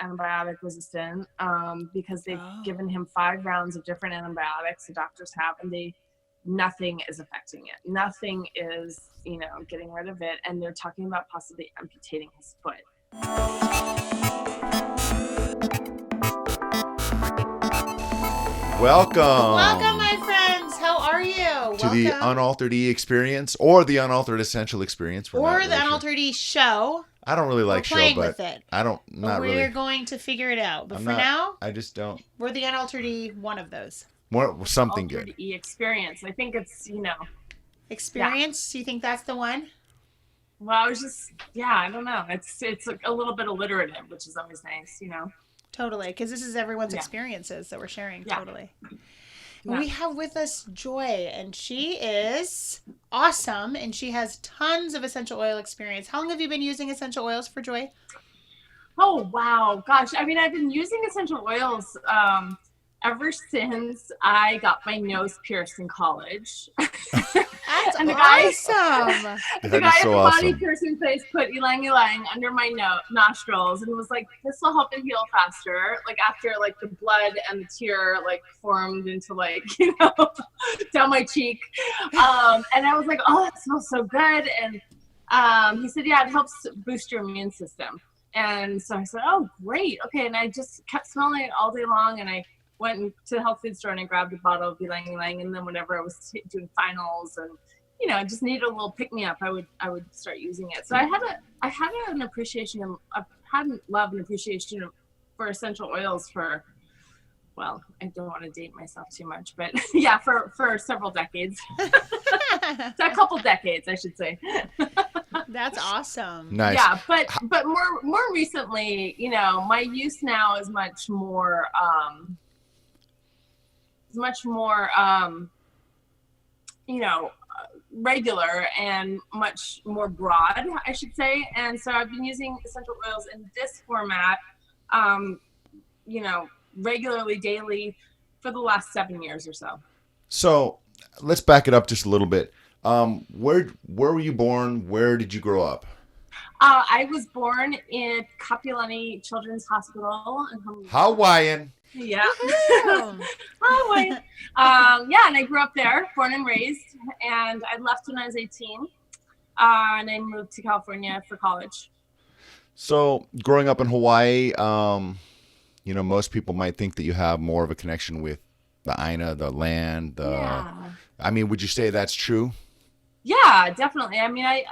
antibiotic resistant because they've given him 5 rounds of different antibiotics the doctors have, and nothing is affecting it. Nothing is, getting rid of it. And they're talking about possibly amputating his foot. Welcome, my friends. How are you? To the UnAlteredE experience, or the Unaltered Essential experience, or the UnAlteredE show. I don't really like show, but with it. I don't. Not we're really. Going to figure it out. But now, I just don't. We're the UnAlteredE, one of those. Something good. UnAlteredE experience. I think it's experience. Do you think that's the one? Well, I was just I don't know. It's a little bit alliterative, which is always nice, Totally, because this is everyone's experiences that we're sharing. Yeah. Totally. Yeah. We have with us Joy, and she is awesome, and she has tons of essential oil experience. How long have you been using essential oils for, Joy? Oh, wow. Gosh, I mean, I've been using essential oils ever since I got my nose pierced in college. That's and awesome. The guy at the body piercing place put ylang-ylang under my nostrils and was like, this will help it heal faster. Like after the blood and the tear formed into down my cheek. And I was like, oh, that smells so good. And he said, yeah, it helps boost your immune system. And so I said, oh, great. Okay. And I just kept smelling it all day long. And I went to the health food store and I grabbed a bottle of ylang-ylang, and then whenever I was doing finals and I just needed a little pick me up, I would start using it. So I had an appreciation, I hadn't loved an appreciation for essential oils for, well, I don't want to date myself too much, but yeah, for several decades. A couple decades, I should say. That's awesome. Nice. Yeah, but more recently, my use now is much more regular and much more broad, I should say. And so I've been using essential oils in this format, regularly, daily, for the last 7 years or so. So let's back it up just a little bit. Where were you born? Where did you grow up? I was born in Kapolani Children's Hospital in Hawaiian. Yeah. Hawaiian. And I grew up there, born and raised, and I left when I was 18, and I moved to California for college. So growing up in Hawaii, most people might think that you have more of a connection with the Aina, the land. I mean, would you say that's true? Yeah, definitely. I mean, I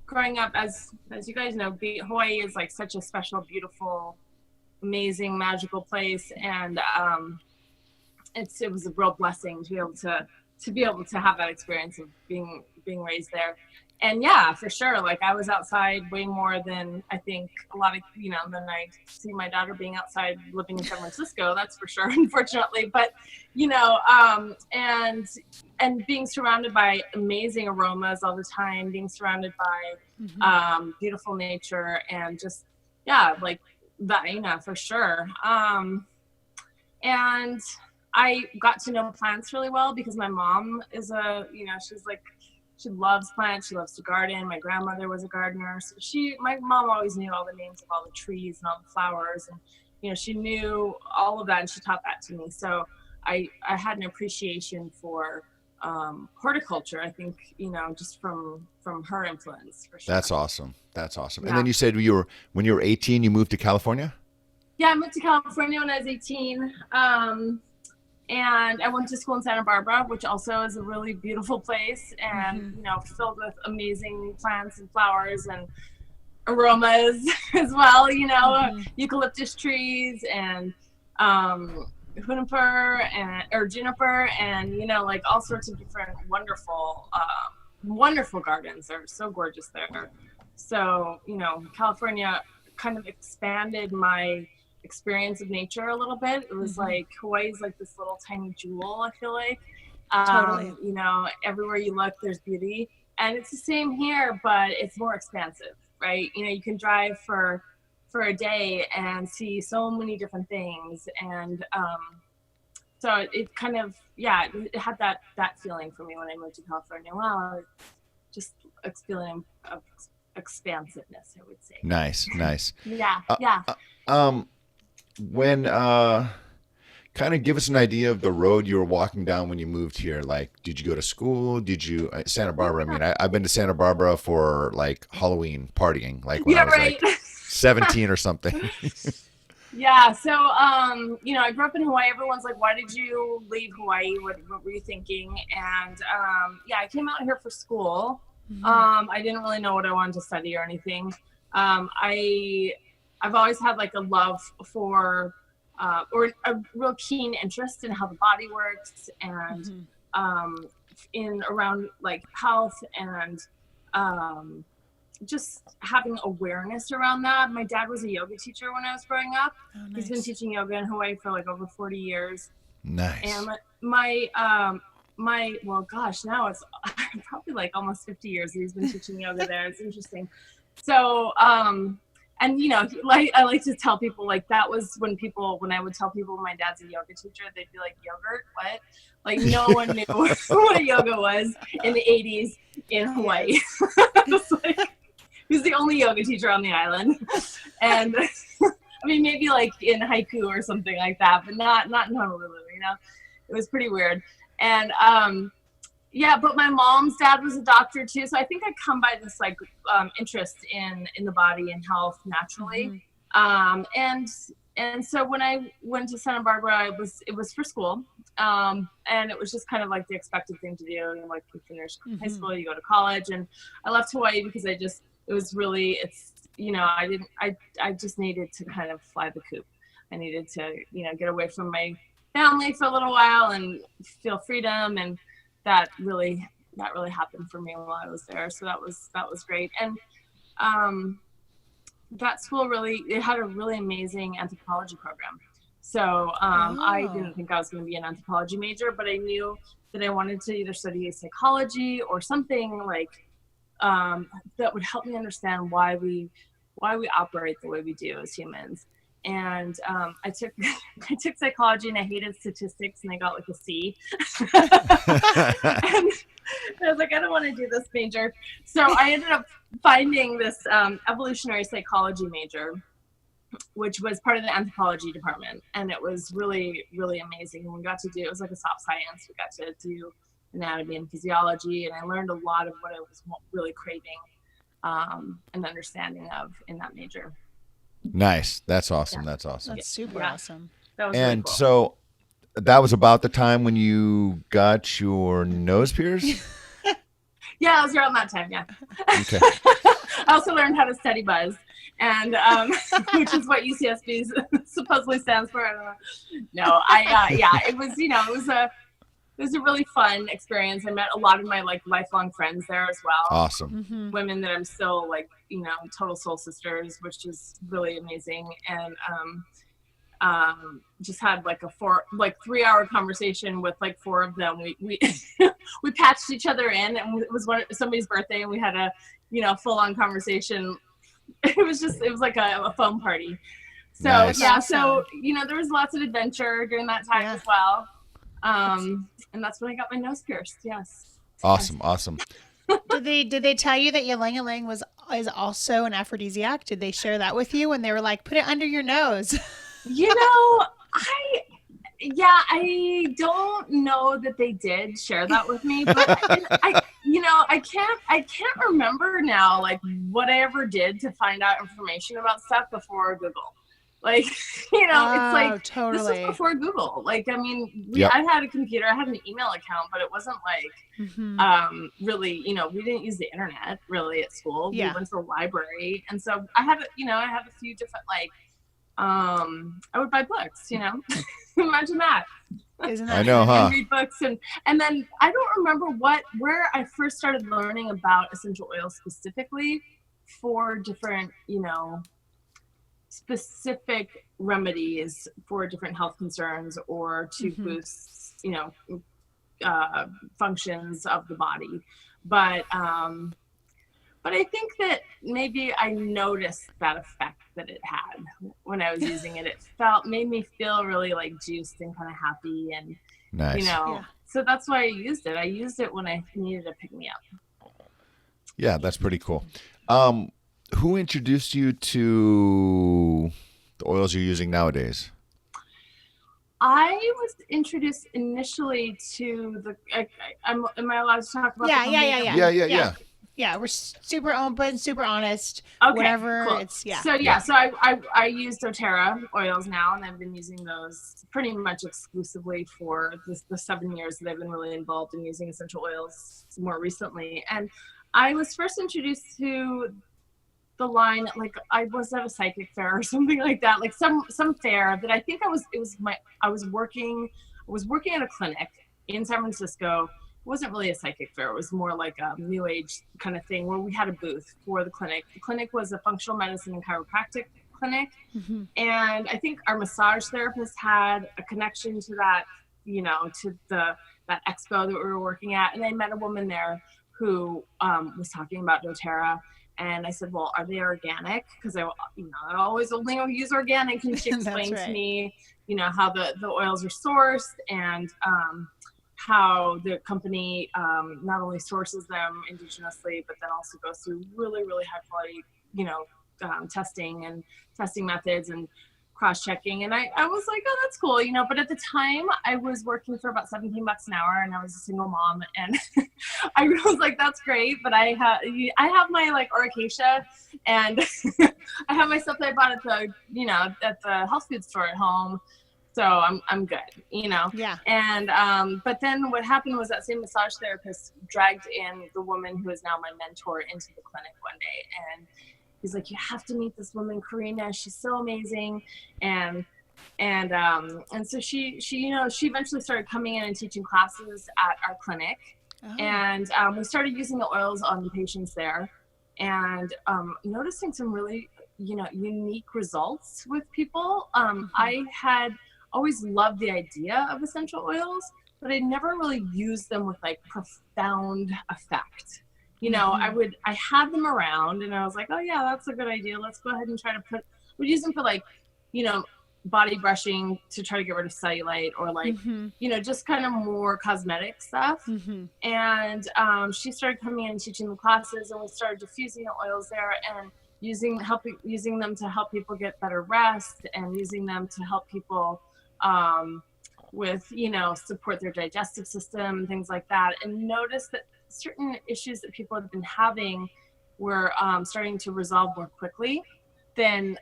growing up, as you guys know, Hawaii is such a special, beautiful, amazing, magical place, and it was a real blessing to be able to have that experience of being raised there. And yeah, for sure, I was outside way more than I think a lot of than I see my daughter being outside living in San Francisco, that's for sure, unfortunately. But and being surrounded by amazing aromas all the time, being surrounded by beautiful nature, and just the Aina, for sure. And I got to know plants really well because my mom is she loves plants. She loves to garden. My grandmother was a gardener. So my mom always knew all the names of all the trees and all the flowers. And, she knew all of that, and she taught that to me. So I had an appreciation for horticulture, I think, just from her influence, for sure. That's awesome. Yeah. And then you said when you were 18, you moved to California? Yeah, I moved to California when I was 18. And I went to school in Santa Barbara, which also is a really beautiful place, and filled with amazing plants and flowers and aromas as well. Eucalyptus trees and juniper and all sorts of different wonderful gardens. They're so gorgeous there. So California kind of expanded my experience of nature a little bit. It was Hawaii's this little tiny jewel, I feel like. Totally. Everywhere you look, there's beauty. And it's the same here, but it's more expansive, right? You can drive for a day and see so many different things. And so it kind of, it had that feeling for me when I moved to California. Wow, just a feeling of expansiveness, I would say. Nice. Yeah, Uh, yeah. When kind of give us an idea of the road you were walking down when you moved here. Like, did you go to school? Did you Santa Barbara? I mean, I've been to Santa Barbara for like Halloween partying, like when I was Right. like 17 or something. Yeah, so I grew up in Hawaii. Everyone's like, why did you leave Hawaii? What were you thinking? And I came out here for school. I didn't really know what I wanted to study or anything. I've always had like a love for or a real keen interest in how the body works, and in around like health, and just having awareness around that. My dad was a yoga teacher when I was growing up. Oh, nice. He's been teaching yoga in Hawaii for like over 40 years. Nice. And well, gosh, now it's probably like almost 50 years that he's been teaching yoga there. It's interesting. So, and I like to tell people, like, that was when I would tell people my dad's a yoga teacher, they'd be like, yogurt, what? Like, no one knew what yoga was in the 80s in Hawaii. It's like, he was the only yoga teacher on the island. And I mean, maybe like in haiku or something like that, but not in Honolulu, it was pretty weird. And, but my mom's dad was a doctor too. So I think I come by this like interest in the body and health naturally. And so when I went to Santa Barbara, it was for school. And it was just kind of like the expected thing to do. And like, you finish high school, you go to college. And I left Hawaii because I just needed to kind of fly the coop. I needed to, get away from my family for a little while and feel freedom. And that really happened for me while I was there. So that was great. And that school it had a really amazing anthropology program. So I didn't think I was going to be an anthropology major, but I knew that I wanted to either study psychology or something like that would help me understand why we operate the way we do as humans. And I took psychology, and I hated statistics, and I got like a C. And I was like, I don't want to do this major. So I ended up finding this evolutionary psychology major, which was part of the anthropology department. And it was really, really amazing. And it was like a soft science. We got to do anatomy and physiology, and I learned a lot of what I was really craving and understanding of in that major. Nice. That's awesome. That's super awesome. That was And really cool. so that was about the time when you got your nose pierced? Yeah, it was around that time, yeah. Okay. I also learned how to study buzz, and which is what UCSB supposedly stands for. I don't know. No, it was a really fun experience. I met a lot of my like lifelong friends there as well. Awesome. Women that I'm still like, total soul sisters, which is really amazing. And just had like a 3-hour conversation with like 4 of them. We we patched each other in, and it was somebody's birthday, and we had a full-on conversation. It was like a phone party. So Nice. so there was lots of adventure during that time as well. And that's when I got my nose pierced. Yes. Awesome. Did they tell you that ylang-ylang is also an aphrodisiac? Did they share that with you when they were like, put it under your nose? I don't know that they did share that with me, but I can't remember now, like, what I ever did to find out information about stuff before Google. Like, it's like, totally. This was before Google. Like, I mean, I had a computer, I had an email account, but it wasn't like, really, we didn't use the internet really at school. We went to the library. And so I had a few different, like, I would buy books, imagine that. Isn't that I know, huh? And read books. And then I don't remember where I first started learning about essential oils specifically for different, specific remedies for different health concerns or to boost, functions of the body. But I think that maybe I noticed that effect that it had when I was using it. It made me feel really like juiced and kind of happy, and Nice. So that's why I used it. I used it when I needed to pick me up. Yeah, that's pretty cool. Who introduced you to the oils you're using nowadays? I was introduced initially to am I allowed to talk about the Yeah, yeah, company? yeah, yeah. Yeah, yeah, Yeah. yeah. Yeah, we're super open, super honest. Okay, Whatever. cool. It's yeah. So Yeah. so I use doTERRA oils now, and I've been using those pretty much exclusively for the 7 years that I've been really involved in using essential oils more recently. And I was first introduced to the line, like I was at a psychic fair or something like that, like some fair that I think I was working at a clinic in San Francisco. It wasn't really a psychic fair. It was more like a new age kind of thing where we had a booth for the clinic. The clinic was a functional medicine and chiropractic clinic. Mm-hmm. And I think our massage therapist had a connection to that, to that expo that we were working at. And I met a woman there who was talking about doTERRA. And I said, well, are they organic? Because I always only use organic. And she explained right. to me, how the oils are sourced and how the company not only sources them indigenously, but then also goes through really, really high quality, testing methods and cross-checking. And I was like, oh, that's cool, but at the time I was working for about $17 an hour and I was a single mom. And I was like, that's great. But I have my like Oracacia and I have my stuff that I bought at the health food store at home. So I'm good, Yeah. And but then what happened was that same massage therapist dragged in the woman who is now my mentor into the clinic one day, and he's like, you have to meet this woman, Karina. She's so amazing. And so she eventually started coming in and teaching classes at our clinic. Oh. And we started using the oils on the patients there and noticing some really, unique results with people. I had always loved the idea of essential oils, but I never really used them with like profound effect. I had them around and I was like, oh yeah, that's a good idea. Let's go ahead and try to we'd use them for like, body brushing to try to get rid of cellulite or like, just kind of more cosmetic stuff. Mm-hmm. And she started coming in and teaching the classes, and we started diffusing the oils there and using them to help people get better rest and using them to help people with, support their digestive system and things like that. And notice that certain issues that people have been having were starting to resolve more quickly than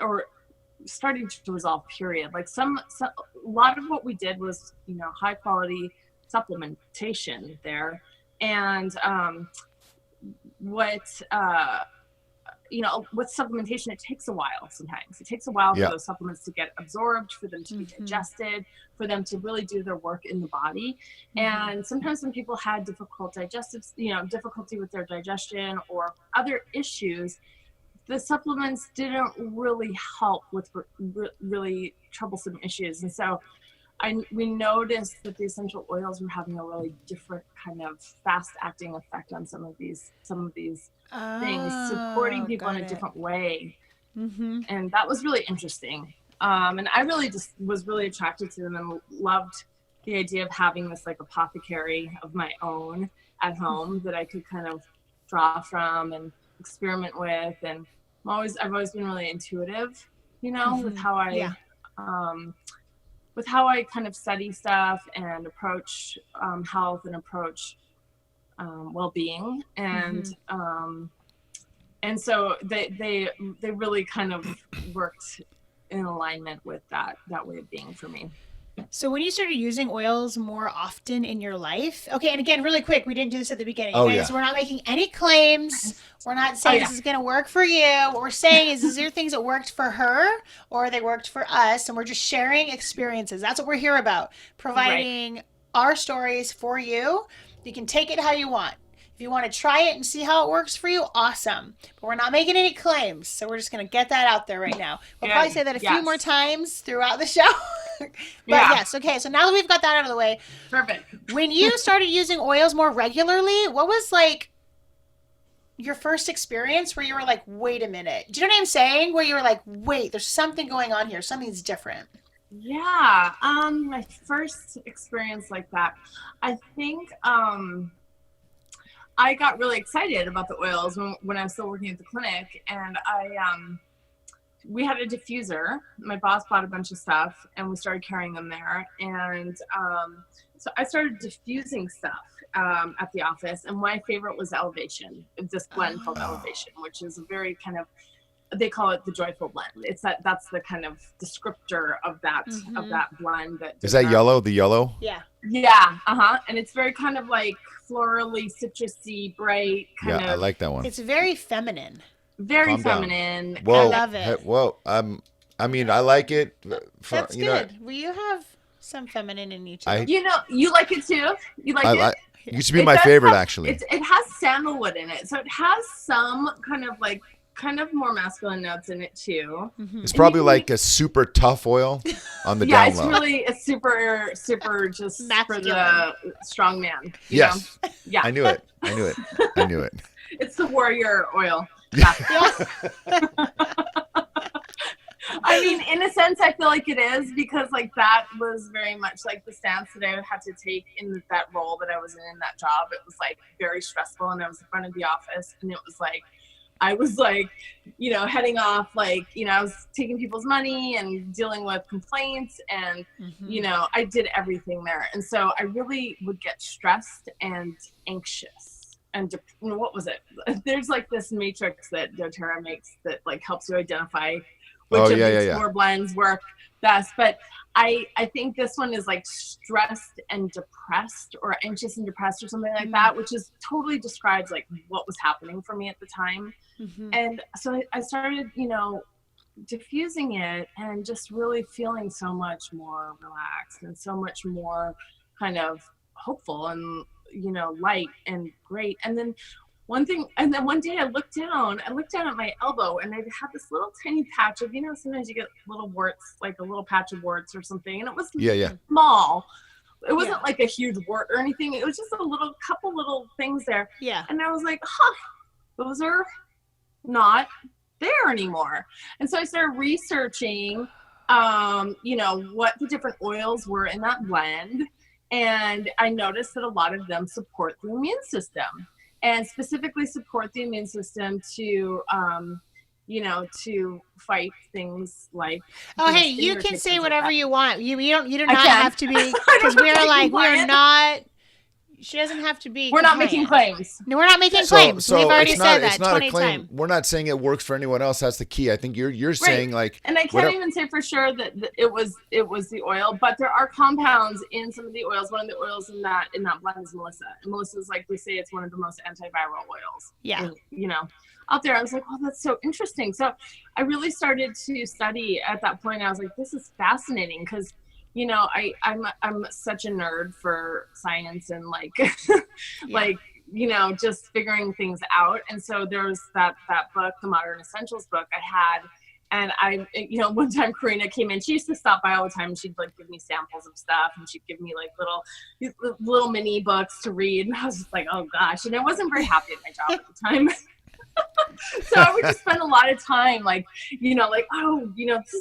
or starting to resolve, period. Like a lot of what we did was, high quality supplementation there. And with supplementation, it takes a while sometimes. It takes a while for those supplements to get absorbed, for them to be digested, for them to really do their work in the body. And sometimes when people had difficulty with their digestion or other issues, the supplements didn't really help with really troublesome issues. And so we noticed that the essential oils were having a really different kind of fast acting effect on some of these things, supporting people in a different way. And that was really interesting. And I really just was really attracted to them and loved the idea of having this like apothecary of my own at home that I could kind of draw from and experiment with. And I've always been really intuitive, with how I kind of study stuff and approach health and approach well-being. And so they really kind of worked in alignment with that way of being for me. So when you started using oils more often in your life, okay, and again, really quick, we didn't do this at the beginning. Guys, we're not making any claims. We're not saying this is going to work for you. What we're saying is these are things that worked for her or they worked for us, and we're just sharing experiences. That's what we're here about, providing our stories for you. You can take it how you want. If you want to try it and see how it works for you, awesome. But we're not making any claims, so we're just going to get that out there right now. We'll probably say that a few more times throughout the show. But yes, okay, so now that we've got that out of the way. Perfect. When you started using oils more regularly, what was like your first experience where you were like, wait a minute? Do you know what I'm saying? Where you were like, wait, there's something going on here. Something's different. Yeah. My first experience like that, I think I got really excited about the oils when I was still working at the clinic, and we had a diffuser. My boss bought a bunch of stuff, and we started carrying them there. And so I started diffusing stuff at the office, and my favorite was Elevation. This blend called Elevation, which is a very kind of, they call it the joyful blend. It's that's the kind of descriptor of that blend. Is that yellow? The yellow? Yeah. Yeah. And it's very kind of like florally, citrusy, bright. Kind of, I like that one. It's very feminine. Very feminine. Whoa. I love it. Whoa. I mean, I like it. That's good. Well, you have some feminine in you too. You like it too? You like it? It used to be my favorite, actually. It has sandalwood in it, so it has some kind of more masculine notes in it too. Mm-hmm. It's probably like a super tough oil on the down low. It's super just masculine. For the strong man. Yes. Yeah. I knew it. It's the warrior oil. Yeah. I mean, in a sense, I feel like it is, because like that was very much like the stance that I had to take in that role that I was in that job. It was like very stressful, and I was in front of the office, and it was like, I was like, heading off, like, I was taking people's money and dealing with complaints, and, I did everything there. And so I really would get stressed and anxious. And what was it? There's like this matrix that doTERRA makes that like helps you identify which of these four blends work best. But I think this one is like stressed and depressed, or anxious and depressed, or something like that, which is totally describes like what was happening for me at the time. And so I started, diffusing it and just really feeling so much more relaxed and so much more kind of hopeful and, light and great. And then one day I looked down at my elbow, and I had this little tiny patch of, sometimes you get little warts, like a little patch of warts or something. And it was small. It wasn't like a huge wart or anything. It was just a couple little things there. Yeah. And I was like, those are not there anymore. And so I started researching, what the different oils were in that blend. And I noticed that a lot of them support the immune system, and specifically support the immune system to, to fight things like. Oh, hey, you can say whatever you want. You do not have to be, because we're not. She doesn't have to be. We're not making claims. No, we're not making claims. So we've already said that it's not 20 a claim. times. We're not saying it works for anyone else. That's the key. I think you're saying like. And I can't even say for sure that it was the oil, but there are compounds in some of the oils. One of the oils in that blend is Melissa. And Melissa's, like, they say it's one of the most antiviral oils. Yeah. And, out there, I was like, oh, that's so interesting. So I really started to study at that point. I was like, this is fascinating, because I'm such a nerd for science and like, just figuring things out. And so there was that book, the Modern Essentials book I had. And one time Karina came in, she used to stop by all the time, and she'd like give me samples of stuff, and she'd give me like little mini books to read. And I was just like, oh gosh. And I wasn't very happy at my job at the time. So I would just spend a lot of time this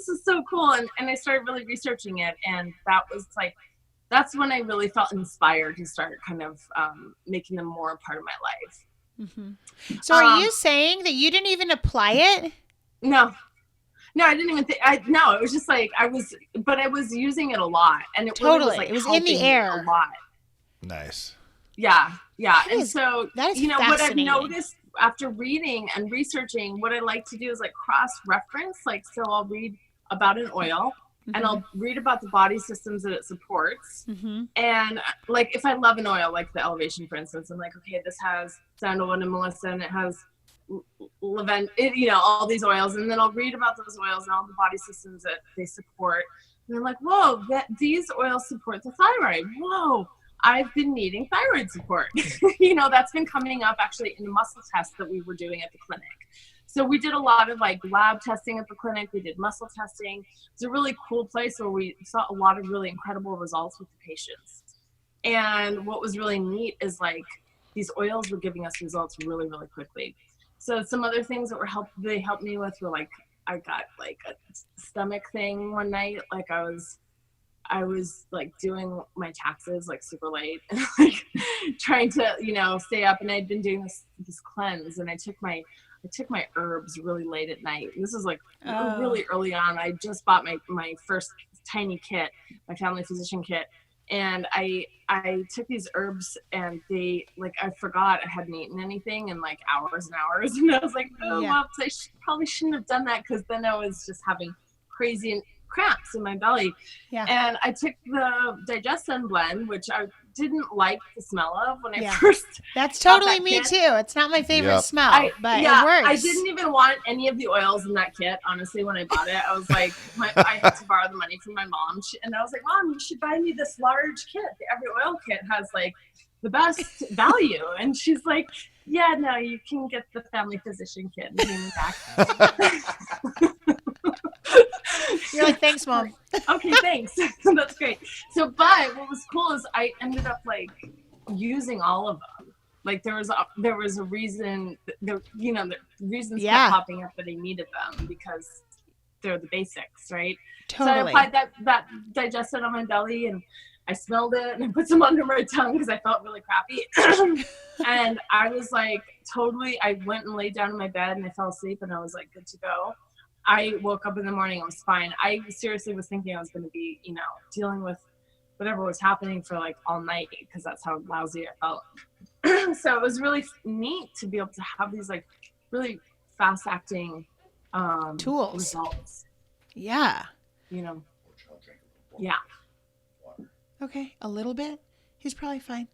is so cool. And I started really researching it. And that's when I really felt inspired to start kind of making them more a part of my life. Mm-hmm. So are you saying that you didn't even apply it? No, I didn't even think, no, it was just like, I was using it a lot. And it totally really was like, it was in the air a lot. Nice. Yeah. That is what I've noticed after reading and researching, what I like to do is like cross-reference. Like, so I'll read about an oil, and I'll read about the body systems that it supports. And like, if I love an oil, like the Elevation, for instance, I'm like, okay, this has sandalwood and Melissa, and it has lavender, all these oils. And then I'll read about those oils and all the body systems that they support. And I'm like, whoa, these oils support the thyroid. Whoa. I've been needing thyroid support. That's been coming up actually in the muscle tests that we were doing at the clinic. So we did a lot of like lab testing at the clinic. We did muscle testing. It's a really cool place where we saw a lot of really incredible results with the patients. And what was really neat is like these oils were giving us results really, really quickly. So some other things that they helped me with were like, I got like a stomach thing one night. Like I I was like doing my taxes like super late, like trying to, you know, stay up, and I'd been doing this cleanse, and I took my herbs really late at night. And this is like really early on. I just bought my first tiny kit, my family physician kit. And I took these herbs, and they, like, I forgot I hadn't eaten anything in like hours and hours. And I was like, oh, whoops, I probably shouldn't have done that, because then I was just having crazy cramps in my belly. Yeah. And I took the Digestin blend, which I didn't like the smell of when I first. That's totally me too. It's not my favorite smell, but it works. I didn't even want any of the oils in that kit. Honestly, when I bought it, I was like, I had to borrow the money from my mom, and I was like, Mom, you should buy me this large kit. The Every Oil kit has like the best value. And she's like, yeah, no, you can get the family physician kit and bring me back. You're like, thanks, Mom. Okay, thanks. That's great. So, but what was cool is I ended up like using all of them. Like there was a reason, the reasons kept popping up that I needed them, because they're the basics, right? Totally. So I applied that Digestin on my belly, and I smelled it, and I put some under my tongue because I felt really crappy. And I was like, I went and laid down in my bed, and I fell asleep, and I was like, good to go. I woke up in the morning, I was fine. I seriously was thinking I was going to be, you know, dealing with whatever was happening for like all night, because that's how lousy I felt. So it was really neat to be able to have these like really fast acting tools. Results. Yeah. You know. Yeah. Okay, a little bit. He's probably fine.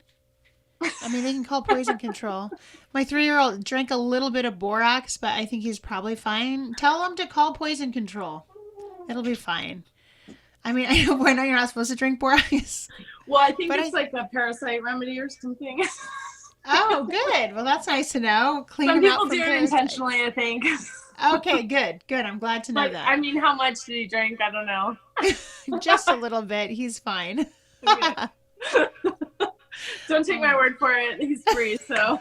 I mean, they can call poison control. My 3-year-old drank a little bit of borax, but I think he's probably fine. Tell him to call poison control. It'll be fine. I mean, I know you're not supposed to drink borax. Well, I think it's like a parasite remedy or something. Oh, good. Well, that's nice to know. Some people do it intentionally, I think. Okay, good. I'm glad to know that. I mean, how much did he drink? I don't know. Just a little bit. He's fine. Okay. Don't take my word for it. He's free, so.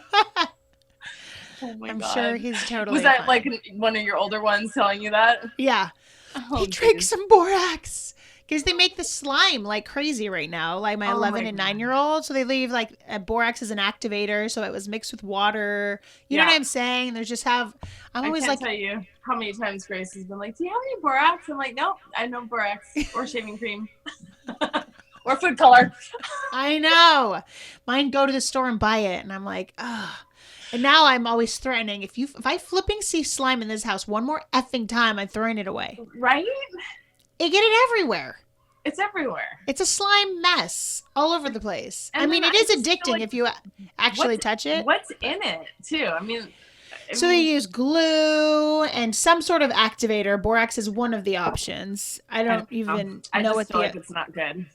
Oh my I'm God. sure he's totally Was that fine. like one of your older ones telling you that? Yeah. He drank some borax. Because they make the slime like crazy right now. Like my 11 and 9-year-old. So they leave like borax as an activator. So it was mixed with water. You know what I'm saying? There's just I'm always I can't tell you how many times Grace has been like, do you have any borax? I'm like, nope, I know borax or shaving cream. Or food color. I know. Mine go to the store and buy it. And I'm like, ugh. And now I'm always threatening. If I flipping see slime in this house one more effing time, I'm throwing it away. Right? You get it everywhere. It's everywhere. It's a slime mess all over the place. And I mean, it is addicting if you actually touch it. What's in it, too? I mean... So they use glue and some sort of activator. Borax is one of the options. I don't even know what I feel like it's not good.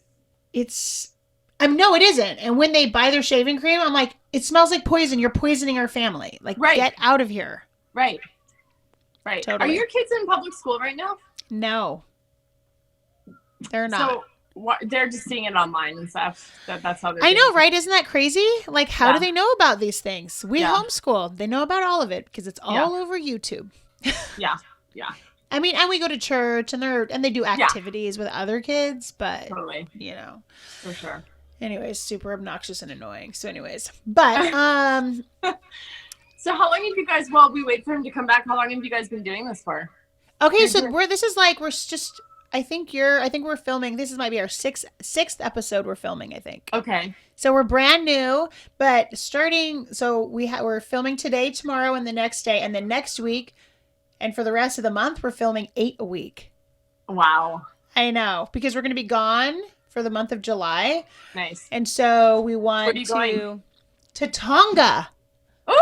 No, it isn't. And when they buy their shaving cream, I'm like, it smells like poison. You're poisoning our family. Like, get out of here. Right. Totally. Are your kids in public school right now? No. They're not. So they're just seeing it online and stuff. That's how they're I know, right? Isn't that crazy? Like, how do they know about these things? We homeschool. They know about all of it because it's all over YouTube. Yeah. I mean, and we go to church and they do activities with other kids, but totally, you know, for sure. Anyways, super obnoxious and annoying. So, anyways, but so how long have you guys? While we wait for him to come back, how long have you guys been doing this for? Okay, so I think we're filming. This might be our sixth episode we're filming. I think. Okay. So we're brand new, but starting. So we're filming today, tomorrow, and the next day, and then next week. And for the rest of the month, we're filming 8 a week. Wow. I know. Because we're going to be gone for the month of July. Nice. And so we want to Tonga. Ooh!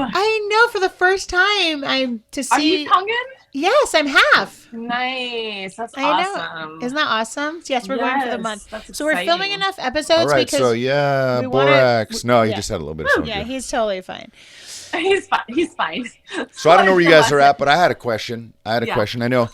I know, for the first time to see. Are you Tongan? Yes, I'm half. Nice. That's awesome. I know. Isn't that awesome? Yes, we're going for the month. That's so we're filming enough episodes. All right, because so borax. He just had a little bit of something. Yeah, he's totally fine. He's fine. So I don't know where you guys are at, but I had a question. I know.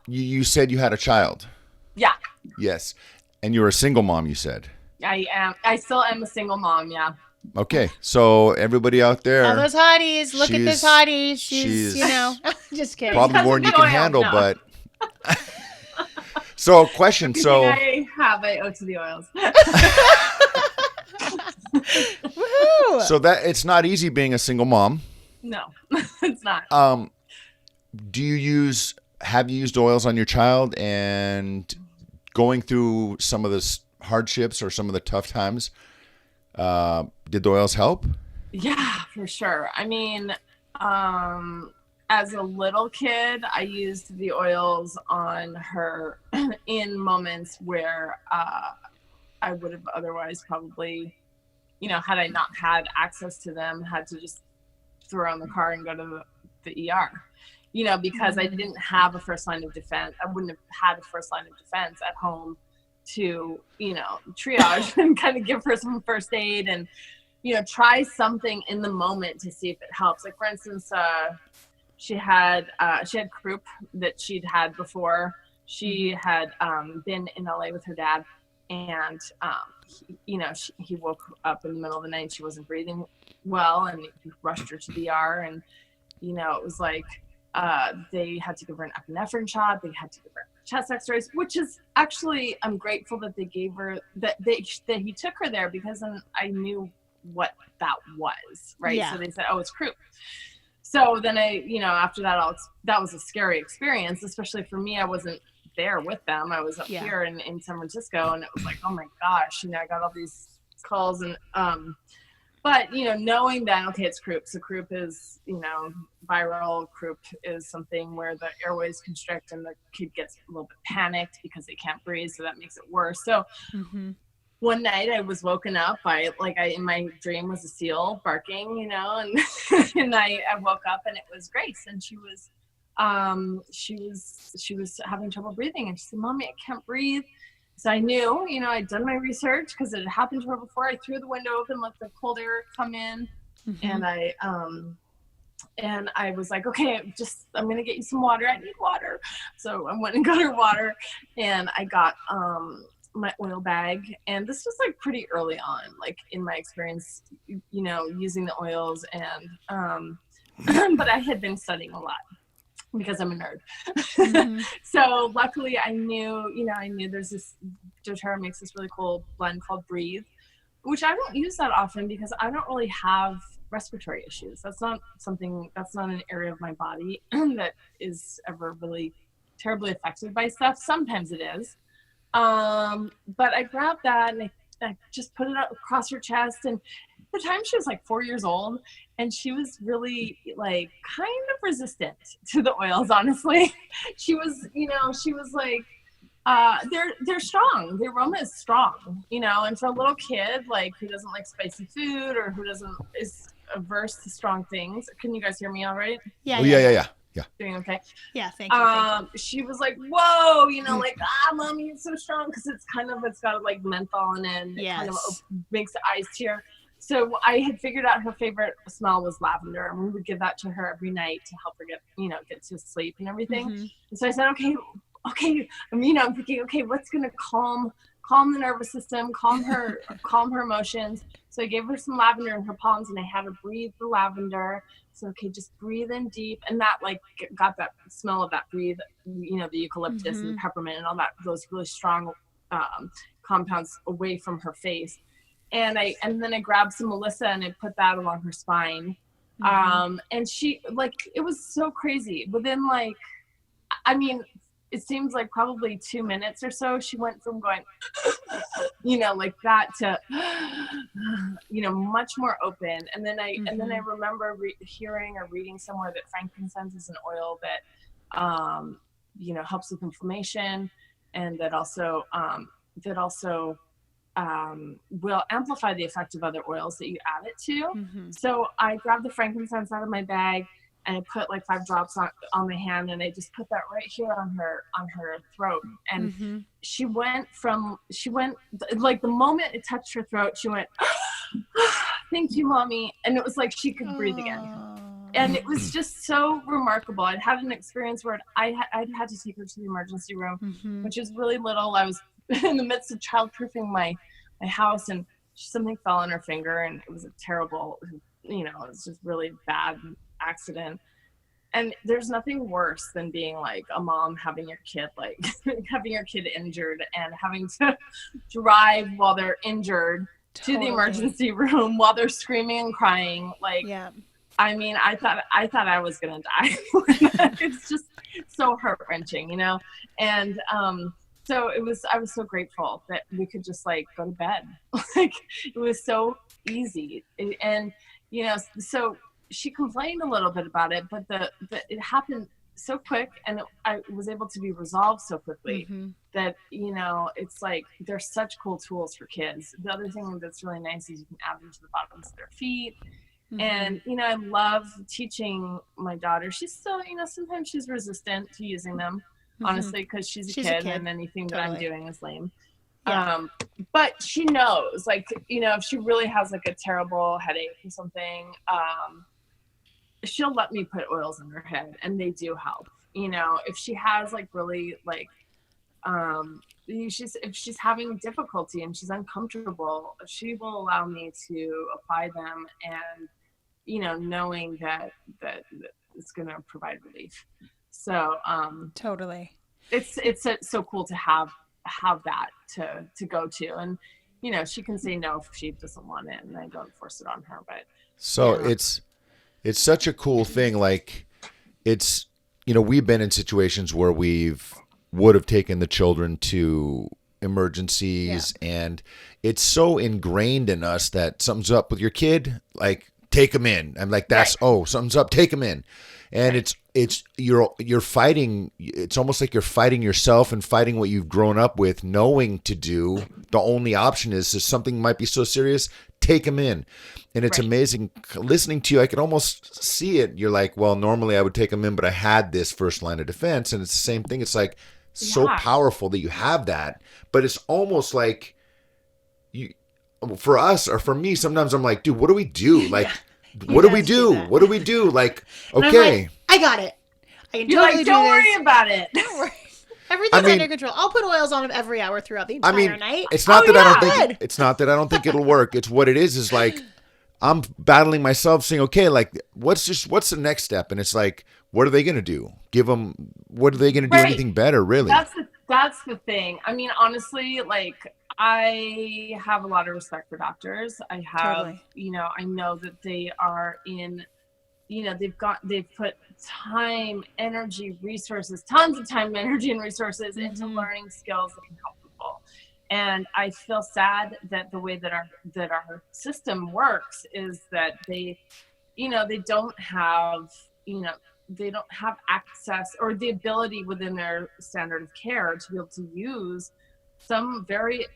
You said you had a child. Yeah. Yes. And you were a single mom, you said. I am. I still am a single mom, yeah. Okay. So everybody out there. All those hotties. Look at this hottie. She's just kidding. Probably more than you can handle, but. So, question. So I owe to the oils. Woohoo! So that it's not easy being a single mom. No, it's not. Have you used oils on your child, and going through some of the hardships or some of the tough times, did the oils help? Yeah, for sure. I mean, as a little kid, I used the oils on her in moments where I would have otherwise probably, had I not had access to them, had to just throw her in the car and go to the ER, because I didn't have a first line of defense. I wouldn't have had a first line of defense at home to, triage and kind of give her some first aid and, try something in the moment to see if it helps. Like, for instance, she had croup that she'd had before. She had been in LA with her dad, and he woke up in the middle of the night and she wasn't breathing well, and he rushed her to the ER, and it was like they had to give her an epinephrine shot, they had to give her chest x-rays, which is actually, I'm grateful that they gave her that he took her there, because then I knew what that was, right? Yeah. So they said, oh, it's croup. So then after that, that was a scary experience, especially for me. I wasn't there with them. I was up here in San Francisco, and it was like, oh my gosh, I got all these calls, and but knowing that, okay, it's croup. So croup is, viral. Croup is something where the airways constrict and the kid gets a little bit panicked because they can't breathe, so that makes it worse. So one night I was woken up by, in my dream was a seal barking, and and I woke up and it was Grace, and she was having trouble breathing, and she said, "Mommy, I can't breathe." So I knew, I'd done my research because it had happened to her before. I threw the window open, let the cold air come in, and I was like, okay, I'm gonna get you some water. I need water. So I went and got her water, and I got my oil bag, and this was pretty early on, in my experience, using the oils, and but I had been studying a lot because I'm a nerd. So luckily I knew there's this, doTERRA makes this really cool blend called Breathe, which I don't use that often because I don't really have respiratory issues. That's not an area of my body that is ever really terribly affected by stuff. Sometimes it is. But I grabbed that and I just put it up across her chest, and at the time she was 4 years old, and she was really kind of resistant to the oils, honestly. She was they're strong. The aroma is strong, and for a little kid who doesn't like spicy food or who is averse to strong things. Can you guys hear me all right? Yeah. Oh, yeah. Doing okay? Yeah, thank you. She was like, whoa, Mommy, it's so strong, because it's got menthol in it, and it kind of makes the eyes tear. So I had figured out her favorite smell was lavender, and we would give that to her every night to help her get to sleep and everything. And so I said, okay, I'm thinking, okay, what's gonna calm the nervous system, calm her emotions. So I gave her some lavender in her palms, and I had her breathe the lavender. So, okay, just breathe in deep, and that got that smell of that breathe, the eucalyptus and the peppermint and all that, those really strong compounds away from her face. And then I grabbed some Melissa and I put that along her spine. And she it was so crazy. Within it seems probably 2 minutes or so, she went from going, that to, much more open. And then I remember hearing or reading somewhere that frankincense is an oil that, helps with inflammation, and that also will amplify the effect of other oils that you add it to. So I grabbed the frankincense out of my bag, and I put 5 drops on my hand, and I just put that right here on her throat. And she went the moment it touched her throat, she went, "Thank you, Mommy." And it was she could breathe again. And it was just so remarkable. I'd had an experience where I'd had to take her to the emergency room, which is really little. I was in the midst of childproofing my house, and something fell on her finger, and it was a terrible, it was just really bad accident. And there's nothing worse than being like a mom having your kid like having your kid injured and having to drive while they're injured to the emergency room while they're screaming and crying. Like, I mean, I thought I was gonna die. It's just so heart-wrenching, you know? And so I was so grateful that we could just like go to bed. Like, it was so easy. And you know, so she complained a little bit about it, but it happened so quick, and I was able to be resolved so quickly that, you know, it's like, they're such cool tools for kids. The other thing that's really nice is you can add them to the bottoms of their feet. And, you know, I love teaching my daughter. She's still, you know, sometimes she's resistant to using them, honestly, because she's a kid and anything that I'm doing is lame. But she knows, like, you know, if she really has like a terrible headache or something, she'll let me put oils in her head, and they do help. You know, if she has like really like, if she's having difficulty and she's uncomfortable, she will allow me to apply them, and, you know, knowing that it's going to provide relief. So, totally. It's so cool to have that to go to. And, you know, she can say no if she doesn't want it, and I don't force it on her, but so it's such a cool thing. Like, it's, you know, we've been in situations where would have taken the children to emergencies, and it's so ingrained in us that something's up with your kid, like, take them in. I'm like, something's up, take them in. And you're fighting. It's almost like you're fighting yourself and fighting what you've grown up with, knowing to do. The only option is if something might be so serious, take them in. And it's amazing listening to you. I could almost see it. You're like, well, normally I would take them in, but I had this first line of defense. And it's the same thing. It's like so powerful that you have that, but it's almost like for us, or for me, sometimes I'm like, dude, what do we do? Like, what do we do? What do we do? Like, okay. Like, I got it. I can You're like, don't worry about it. Don't worry. Everything's under control. I'll put oils on him every hour throughout the entire night. It's not that I don't think it'll work. It's what it is like, I'm battling myself saying, okay, like, what's the next step? And it's like, what are they going to do? What are they going to do anything better, really? That's the thing. I mean, honestly, like, I have a lot of respect for doctors. I have, you know, I know that they are in, you know, they've put time, energy, resources, tons of time, energy, and resources into learning skills that can help people. And I feel sad that the way that our system works is that they, you know, they don't have access or the ability within their standard of care to be able to use some very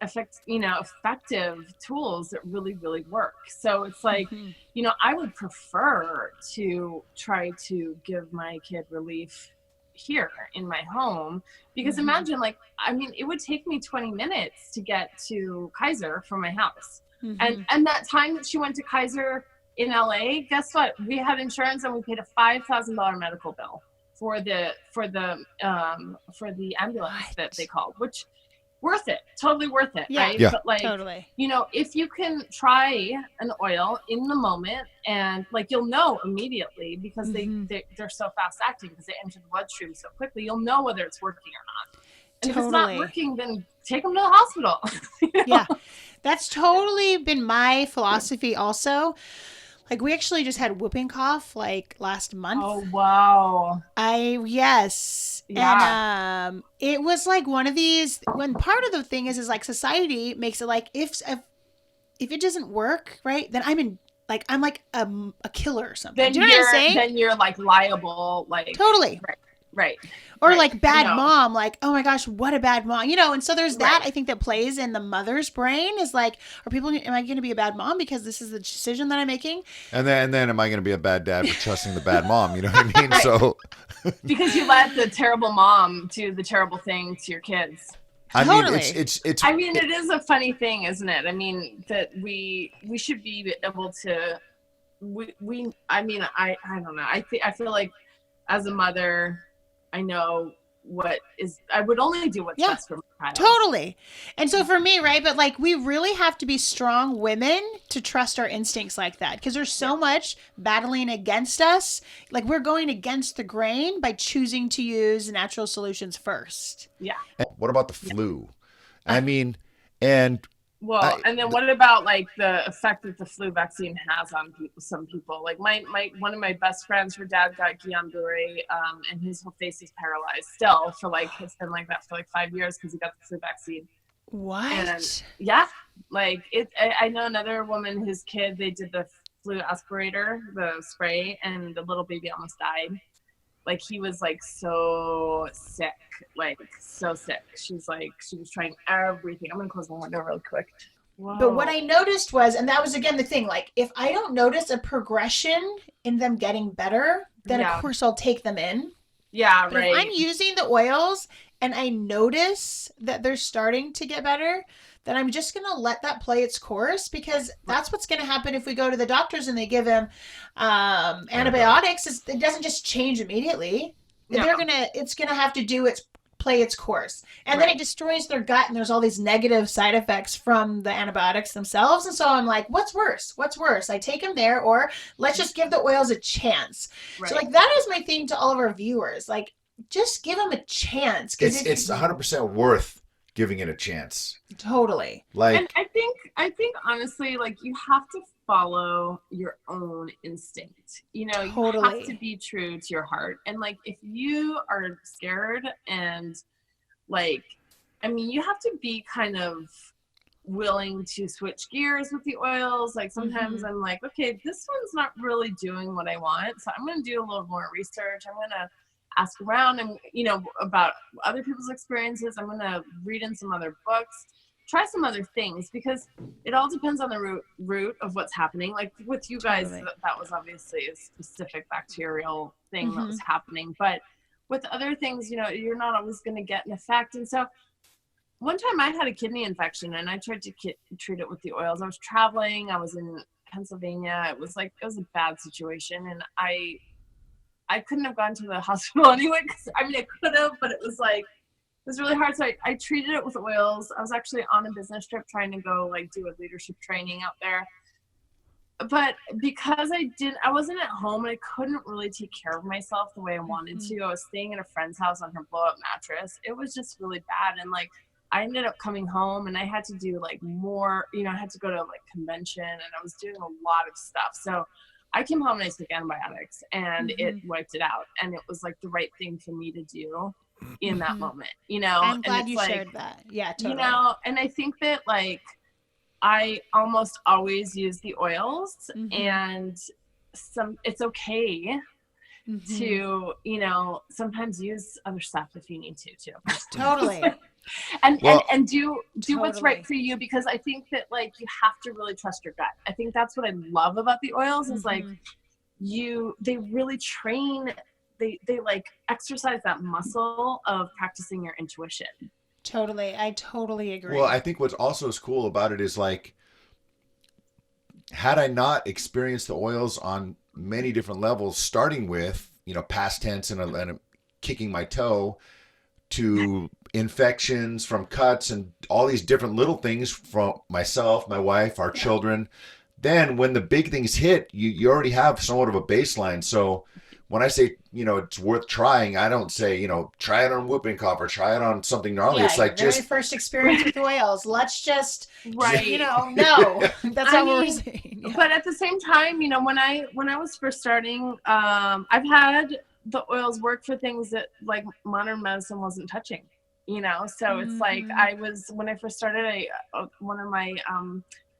effective tools that really, really work. So it's like, you know, I would prefer to try to give my kid relief here in my home, because imagine, like, I mean, it would take me 20 minutes to get to Kaiser from my house. And that time that she went to Kaiser in LA, guess what? We had insurance and we paid a $5,000 medical bill for the ambulance that they called, which worth it, totally worth it, right? Yeah. But like, you know, if you can try an oil in the moment, and like, you'll know immediately, because they're so fast acting, because they enter the bloodstream so quickly, you'll know whether it's working or not. And if it's not working, then take them to the hospital. You know? Yeah, that's totally been my philosophy also. Like, we actually just had whooping cough like last month. Oh, wow. Yes. Yeah. And it was like one of these, when part of the thing is like, society makes it like, if it doesn't work, right, then I'm like a killer or something. Then do you know what I'm saying? Then you're like liable, like. Totally. Right. Or like bad mom, like, oh my gosh, what a bad mom, you know? And so there's that, I think, that plays in the mother's brain, is like, am I going to be a bad mom because this is the decision that I'm making? And then am I going to be a bad dad for trusting the bad mom? You know what I mean? So because you let the terrible mom do the terrible thing to your kids. I mean, it is a funny thing, isn't it? I mean, that we should be able to, I don't know. I feel like as a mother, I know I would only do what's best for my child. Totally. And so for me, right, but like we really have to be strong women to trust our instincts like that, because there's so much battling against us. Like we're going against the grain by choosing to use natural solutions first. Yeah. And what about the flu? I mean, and well, and then what about like the effect that the flu vaccine has on some people? Like my one of my best friends, her dad got Guillain-Barré, and his whole face is paralyzed still for like, it's been like that for like 5 years because he got the flu vaccine. What? And like I know another woman, his kid, they did the flu aspirator, the spray, and the little baby almost died. Like he was like so sick, like so sick. She's like, she was trying everything. I'm gonna close my window real quick. Whoa. But what I noticed was, and that was again the thing, like if I don't notice a progression in them getting better, then of course I'll take them in. Yeah, but if I'm using the oils and I notice that they're starting to get better, then I'm just going to let that play its course, because that's what's going to happen if we go to the doctors and they give him antibiotics. It doesn't just change immediately. No. It's going to have to play its course. And then it destroys their gut, and there's all these negative side effects from the antibiotics themselves. And so I'm like, what's worse? I take them there, or let's just give the oils a chance. Right. So like that is my thing to all of our viewers. Like just give them a chance. It's 100% worth giving it a chance. Totally. Like, and I think honestly, like you have to follow your own instinct. You know, you have to be true to your heart. And like if you are scared and like, I mean, you have to be kind of willing to switch gears with the oils. Like sometimes I'm like, okay, this one's not really doing what I want, so I'm going to do a little more research. I'm going to ask around and, you know, about other people's experiences. I'm going to read in some other books, try some other things, because it all depends on the root of what's happening. Like with you guys, that was obviously a specific bacterial thing that was happening. But with other things, you know, you're not always going to get an effect. And so one time I had a kidney infection and I tried to treat it with the oils. I was traveling. I was in Pennsylvania. It was a bad situation. And I couldn't have gone to the hospital anyway, because I mean, I could have, but it was really hard. So I treated it with oils. I was actually on a business trip trying to go like do a leadership training out there. But because I wasn't at home and I couldn't really take care of myself the way I wanted to. I was staying at a friend's house on her blow up mattress. It was just really bad. And like, I ended up coming home and I had to do like more, you know, I had to go to like convention and I was doing a lot of stuff. So I came home and I took antibiotics and it wiped it out. And it was like the right thing for me to do in that moment, you know? I'm glad you shared that. Yeah, totally. You know, and I think that like, I almost always use the oils and it's okay to, you know, sometimes use other stuff if you need to too. Totally. and do what's right for you, because I think that like you have to really trust your gut. I think that's what I love about the oils is like they really train, they like exercise that muscle of practicing your intuition. Totally. I totally agree. Well, I think what's also cool about it is like, had I not experienced the oils on many different levels, starting with, you know, past tense and kicking my toe to infections from cuts and all these different little things from myself, my wife, our children, then when the big things hit, you already have somewhat of a baseline. So when I say, you know, it's worth trying, I don't say, you know, try it on whooping cough or try it on something gnarly. Yeah, it's like very just first experience with oils. Let's just, you know, no. That's not what we're saying. Yeah. But at the same time, you know, when I was first starting, I've had the oils work for things that like modern medicine wasn't touching, you know? So it's like when I first started, one of my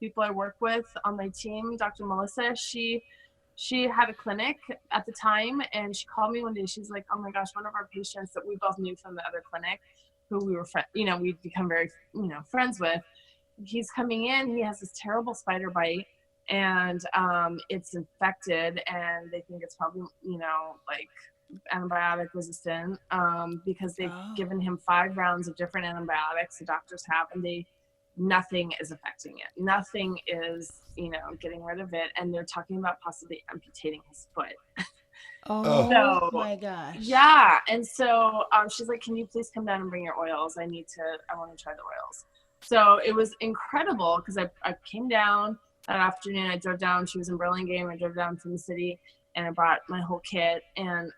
people I work with on my team, Dr. Melissa, she had a clinic at the time and she called me one day. She's like, oh my gosh, one of our patients that we both knew from the other clinic who we were, we'd become very, you know, friends with. He's coming in, he has this terrible spider bite and it's infected and they think it's probably, you know, like antibiotic resistant because they've given him 5 rounds of different antibiotics the doctors have, and nothing is affecting it. Nothing is, you know, getting rid of it. And they're talking about possibly amputating his foot. Oh my gosh. Yeah. And so she's like, can you please come down and bring your oils? I want to try the oils. So it was incredible because I came down that afternoon. I drove down. She was in Burlingame. I drove down from the city and I brought my whole kit. And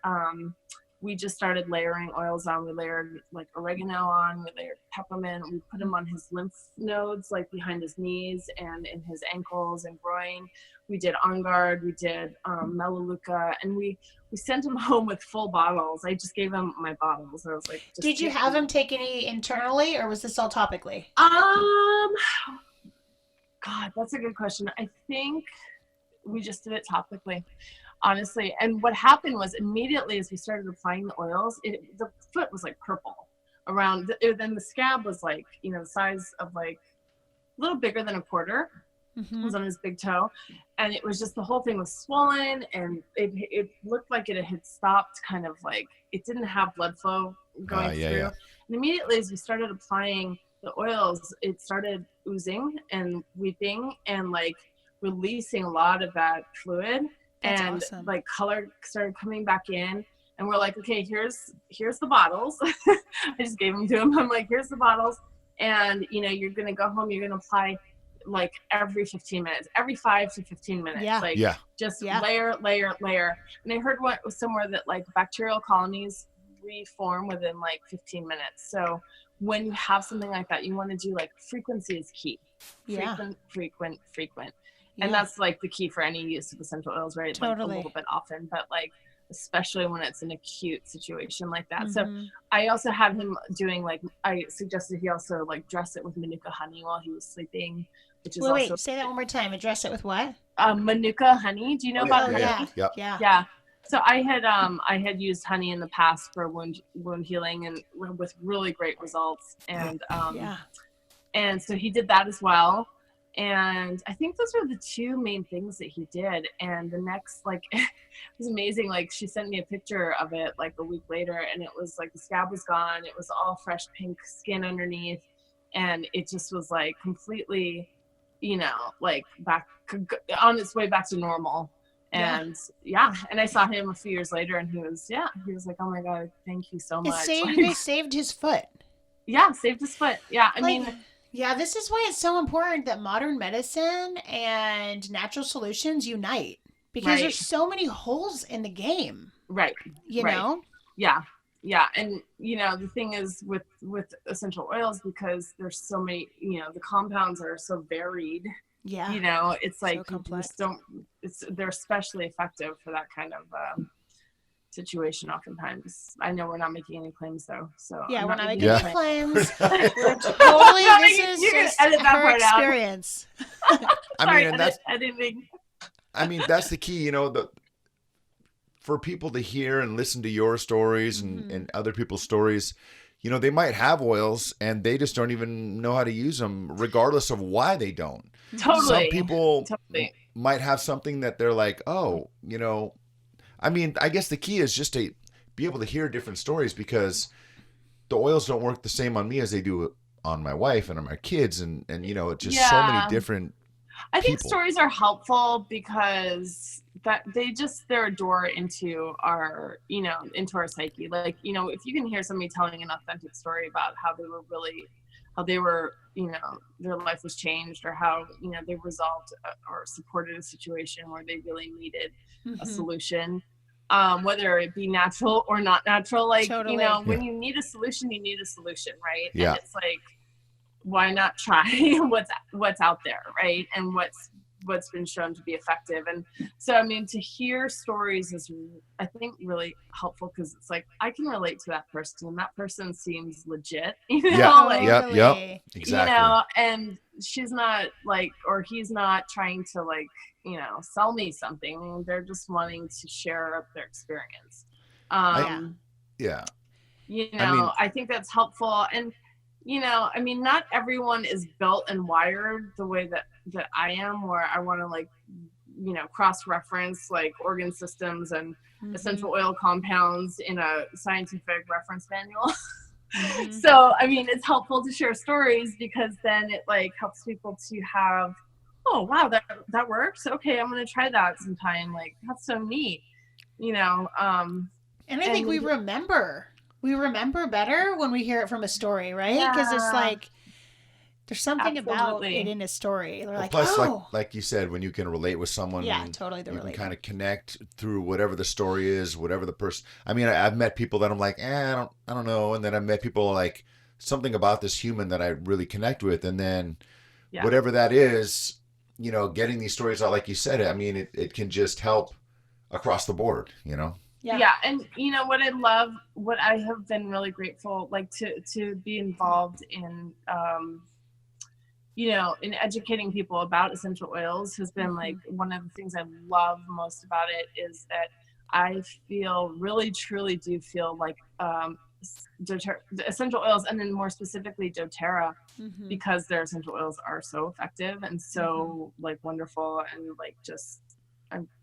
we just started layering oils on. We layered like oregano on. We layered peppermint. We put them on his lymph nodes, like behind his knees and in his ankles and groin. We did On Guard. We did Melaleuca. And we sent him home with full bottles. I just gave him my bottles. I was like, did you have him take any internally or was this all topically? God, that's a good question. I think we just did it topically, honestly. And what happened was immediately as we started applying the oils, the foot was like purple around. Then the scab was like, the size of like a little bigger than a quarter. It was on his big toe. And it was just, the whole thing was swollen and it looked like it had stopped, kind of like it didn't have blood flow going through. Yeah. And immediately as we started applying the oils, it started oozing and weeping and like releasing a lot of that fluid. That's and awesome. Like color started coming back in and we're like, okay, here's the bottles. I just gave them to him. I'm like, here's the bottles. And you're going to go home, you're going to apply like every 15 minutes, every 5 to 15 minutes. Yeah. Just layer. And I heard somewhere that like bacterial colonies reform within like 15 minutes. So when you have something like that, you want to do like frequency is key. Frequent. And that's like the key for any use of essential oils, right? Totally. Like a little bit often, but like especially when it's an acute situation like that. So I also had him doing like, I suggested he also like dress it with Manuka honey while he was sleeping, which is wait, say that one more time. Address it with what? Manuka honey. Do you know about honey? Yeah. So I had used honey in the past for wound healing and with really great results. And and so he did that as well. And I think those were the two main things that he did. And the next, like, it was amazing. Like, she sent me a picture of it like a week later, and it was like the scab was gone. It was all fresh pink skin underneath, and it just was like completely, like back on its way back to normal. And and I saw him a few years later, and he was like, oh my God, thank you so much. You guys saved his foot. Yeah, saved his foot. Yeah, I mean. Yeah, this is why it's so important that modern medicine and natural solutions unite, because there's so many holes in the game. Right. You know? Yeah. Yeah. And, the thing is with essential oils, because there's so many, the compounds are so varied. Yeah. It's like, so complex. They're especially effective for that kind of situation oftentimes. I know we're not making any claims though, so we're not making any claims. We're totally this is just her experience. I mean that's the key, for people to hear and listen to your stories and other people's stories. They might have oils and they just don't even know how to use them, regardless of why they don't. Totally. Some people might have something that they're like, I mean, I guess the key is just to be able to hear different stories, because the oils don't work the same on me as they do on my wife and on my kids. And it's just so many different I think stories are helpful because they're a door into our, into our psyche. Like, if you can hear somebody telling an authentic story about how they were, their life was changed, or how, they resolved or supported a situation where they really needed a solution. Whether it be natural or not natural, like, when you need a solution, right? Yeah. And it's like, why not try what's out there, right? And what's been shown to be effective. And so, I mean, to hear stories is, I think, really helpful, because it's like, I can relate to that person, and that person seems legit, Yep, exactly. And she's not like, or he's not trying to like, sell me something. They're just wanting to share their experience. I think that's helpful. And, I mean, not everyone is built and wired the way that I am, where I want to like, cross-reference like organ systems and essential oil compounds in a scientific reference manual. So, I mean, it's helpful to share stories, because then it like helps people to have, oh wow, that works. Okay, I'm gonna try that sometime. Like, that's so neat. you know, and I think we remember better when we hear it from a story, right? Because it's like, there's something about it in a story. They're like, plus, oh, like you said, when you can relate with someone, yeah, totally, you can kind of connect through whatever the story is, whatever the person. I mean, I've met people that I'm like, I don't know, and then I've met people like something about this human that I really connect with, and then whatever that is, you know, getting these stories out, like you said, I mean, it can just help across the board, you know. Yeah, and you know what I love, what I have been really grateful, like to be involved in. You know, in educating people about essential oils has been like one of the things I love most about it is that I feel really truly do feel like the essential oils, and then more specifically doTERRA, because their essential oils are so effective and so like wonderful, and like just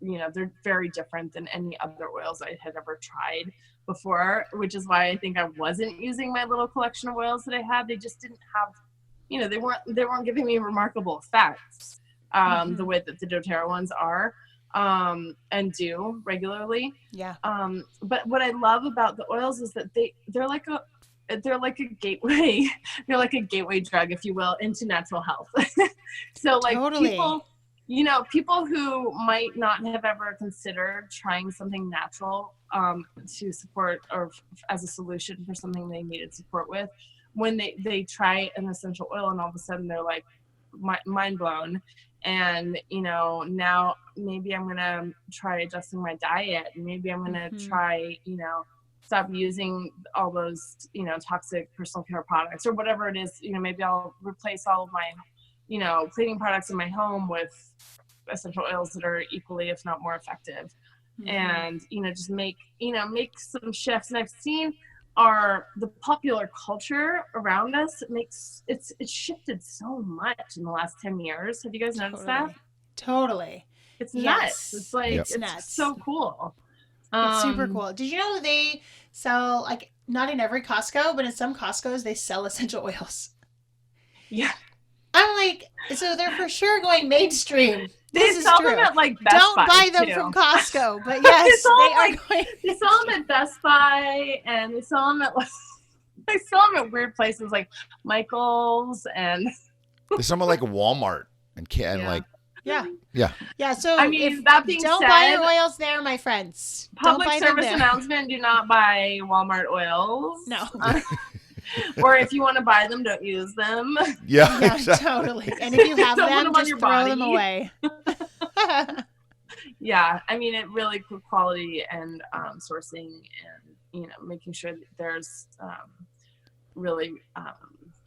you know, they're very different than any other oils I had ever tried before, which is why I think I wasn't using my little collection of oils that I had. They just didn't have, you know, they weren't giving me remarkable effects the way that the doTERRA ones are and do regularly. Yeah. But what I love about the oils is that they're like a gateway. They're like a gateway drug, if you will, into natural health. So like people, you know, people who might not have ever considered trying something natural to support or as a solution for something they needed support with, when they try an essential oil and all of a sudden they're like mind blown, and you know, now maybe I'm gonna try adjusting my diet, and maybe I'm gonna try, you know, stop using all those, you know, toxic personal care products or whatever it is. You know, maybe I'll replace all of my, you know, cleaning products in my home with essential oils that are equally, if not more effective. And you know, just make some shifts. And I've seen the popular culture around us, it's shifted so much in the last 10 years. Have you guys noticed that? Totally. It's nuts. It's like, it's nuts. So cool. It's super cool. Did you know they sell, like, not in every Costco, but in some Costco's they sell essential oils? Yeah. I'm like, so they're for sure going mainstream. They sell them at like Best Don't Buy buy them from Costco, but yes, they sell them at Best Buy, and they sell them at weird places like Michael's, and they sell them at like Walmart and like yeah. So I mean, that being don't said, buy your oils there, my friends. Public service announcement: do not buy Walmart oils. No. Or if you want to buy them, don't use them. Yeah, exactly. Totally. And if you have them, just throw them away. Yeah, I mean, it really good quality and sourcing, and you know, making sure that there's really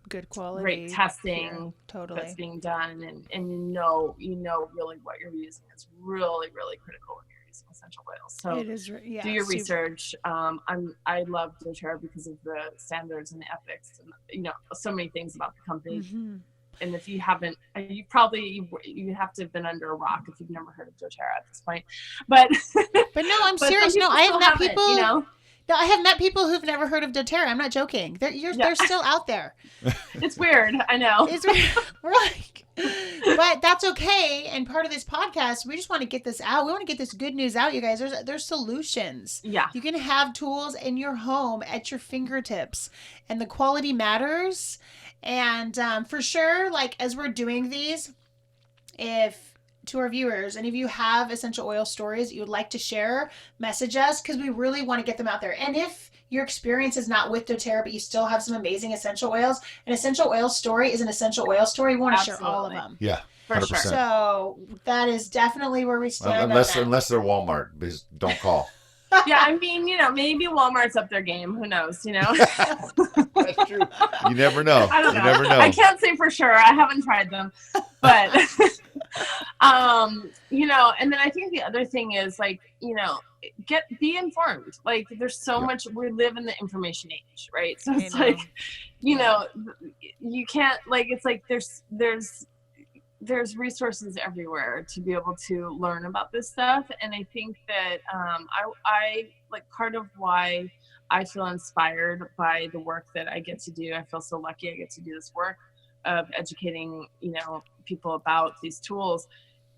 good quality, great testing totally that's being done, and you know really what you're using is really, really critical when you're using essential oils. So it is, do your research. I love doTERRA because of the standards and the ethics, and you know, so many things about the company. And if you haven't, you have to have been under a rock if you've never heard of doTERRA at this point. But no, I'm serious. No, I have met people. You know? No, I have met people who've never heard of doTERRA. I'm not joking. They're still out there. It's weird. I know. It's weird. We're like, but that's okay. And part of this podcast, we just want to get this out. We want to get this good news out, you guys. There's solutions. Yeah. You can have tools in your home at your fingertips, and the quality matters. And for sure, like as we're doing these, to our viewers, and if you have essential oil stories that you would like to share, message us, because we really want to get them out there. And if your experience is not with doTERRA, but you still have some amazing essential oils, an essential oil story is an essential oil story. We want to share all of them. Yeah, 100%. For sure. So that is definitely where we stand. Unless they're Walmart, because don't call. Yeah, I mean, you know, maybe Walmart's up their game. Who knows, you know? That's true. You never know. I don't know. You never know. I can't say for sure. I haven't tried them. But, you know, and then I think the other thing is, like, you know, be informed. Like, there's so much, we live in the information age, right? So it's like, you know, you can't, like, it's like there's resources everywhere to be able to learn about this stuff. And I think that I like, part of why I feel inspired by the work that I get to do, I feel so lucky I get to do this work of educating, you know, people about these tools,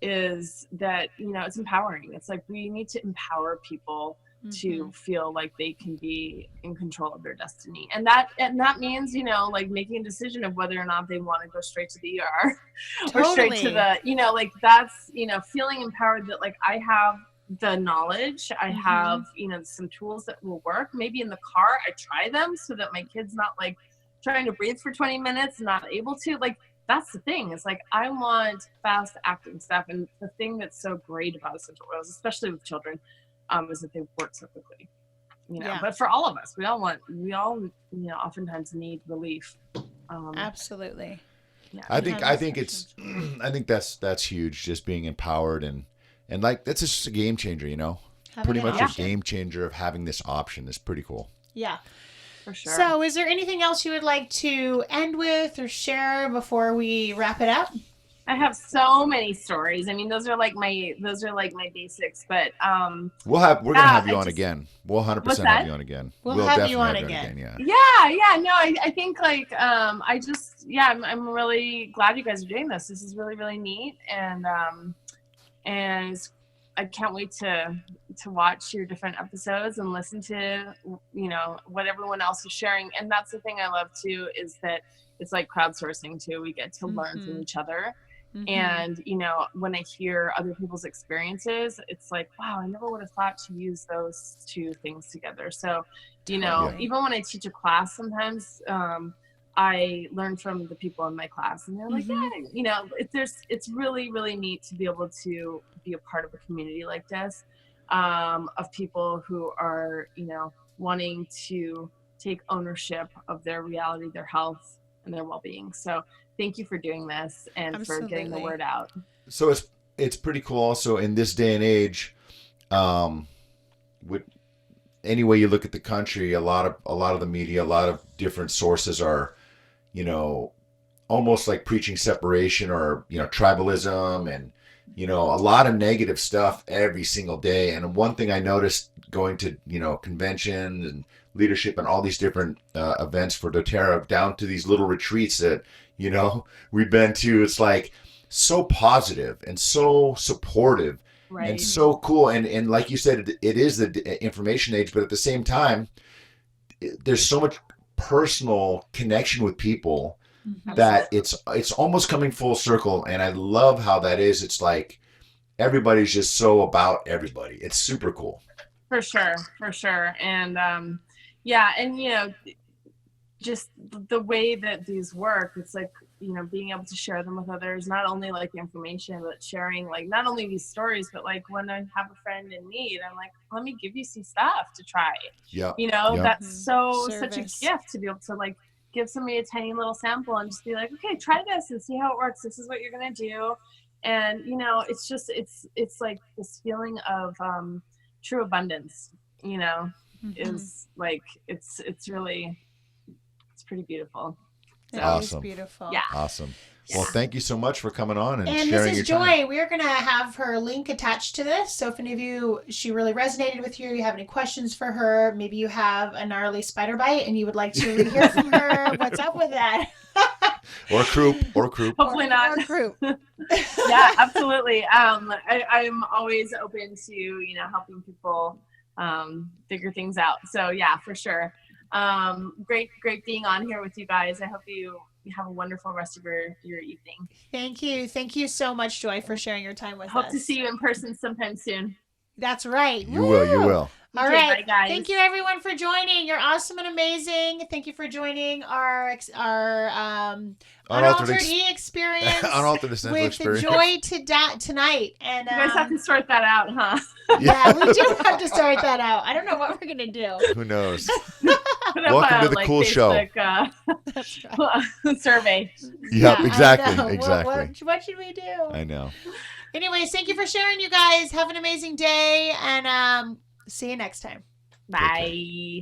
is that, it's empowering. It's like we need to empower people to feel like they can be in control of their destiny. And that means, like making a decision of whether or not they want to go straight to the ER or straight to the, like that's, feeling empowered that like I have the knowledge, I have, some tools that will work. Maybe in the car, I try them so that my kid's not like trying to breathe for 20 minutes, not able to. Like, that's the thing. It's like, I want fast acting stuff. And the thing that's so great about essential oils, especially with children, is that they work so quickly, but for all of us, we all oftentimes need relief. Absolutely. Yeah. I think that's huge. Just being empowered and like, that's just a game changer, pretty much a game changer of having this option is pretty cool. Yeah. For sure. So is there anything else you would like to end with or share before we wrap it up? I have so many stories. I mean, those are like my basics, but we're gonna have you on again. We'll 100% have you on again. We'll have you on again. Yeah. No, I think like I'm really glad you guys are doing this. This is really, really neat, and I can't wait to watch your different episodes and listen to what everyone else is sharing. And that's the thing I love too, is that it's like crowdsourcing too. We get to learn from each other. And, when I hear other people's experiences, it's like, wow, I never would have thought to use those two things together. So, even when I teach a class, sometimes I learn from the people in my class, and they're like, it's really, really neat to be able to be a part of a community like this, of people who are, wanting to take ownership of their reality, their health, and their well-being. So thank you for doing this and for getting the word out. So it's pretty cool also in this day and age, with any way you look at the country, a lot of the media, a lot of different sources are, almost like preaching separation or, tribalism and, a lot of negative stuff every single day. And one thing I noticed going to, conventions and leadership and all these different events for doTERRA, down to these little retreats that, we've been to, it's like so positive and so supportive. Right. And so cool. And like you said, it is the information age, but at the same time, there's so much personal connection with people that it's almost coming full circle. And I love how that is. It's like everybody's just so about everybody. It's super cool. For sure. And and just the way that these work, it's like, being able to share them with others, not only like the information, but sharing like not only these stories, but like when I have a friend in need, I'm like, let me give you some stuff to try. Yeah. That's such a gift to be able to like give somebody a tiny little sample and just be like, okay, try this and see how it works. This is what you're going to do. And, it's just, it's like this feeling of true abundance, is like, it's really, it's pretty beautiful. So, awesome. Beautiful. Yeah. Awesome. Well, thank you so much for coming on and sharing this is your Joy. time. We are going to have her link attached to this. So if any of you, she really resonated with you have any questions for her, maybe you have a gnarly spider bite and you would like to hear from her, what's up with that? Or Croup. Hopefully not. Or Croup. Yeah, absolutely. I'm always open to, helping people figure things out. So yeah, for sure. Great being on here with you guys. I hope you have a wonderful rest of your evening. Thank you so much, Joy, for sharing your time with us. Hope to see you in person sometime soon. That's right. You will. All right. Bye, guys. Thank you everyone for joining. You're awesome and amazing. Thank you for joining our UnAlteredE experience Unaltered Essential Experience with Joy tonight. And you guys have to sort that out, huh? Yeah, we do have to sort that out. I don't know what we're gonna do. Who knows? Welcome to the cool Facebook, show. Survey. Yep, exactly. What should we do? I know. Anyways, thank you for sharing, you guys. Have an amazing day, and see you next time. Bye.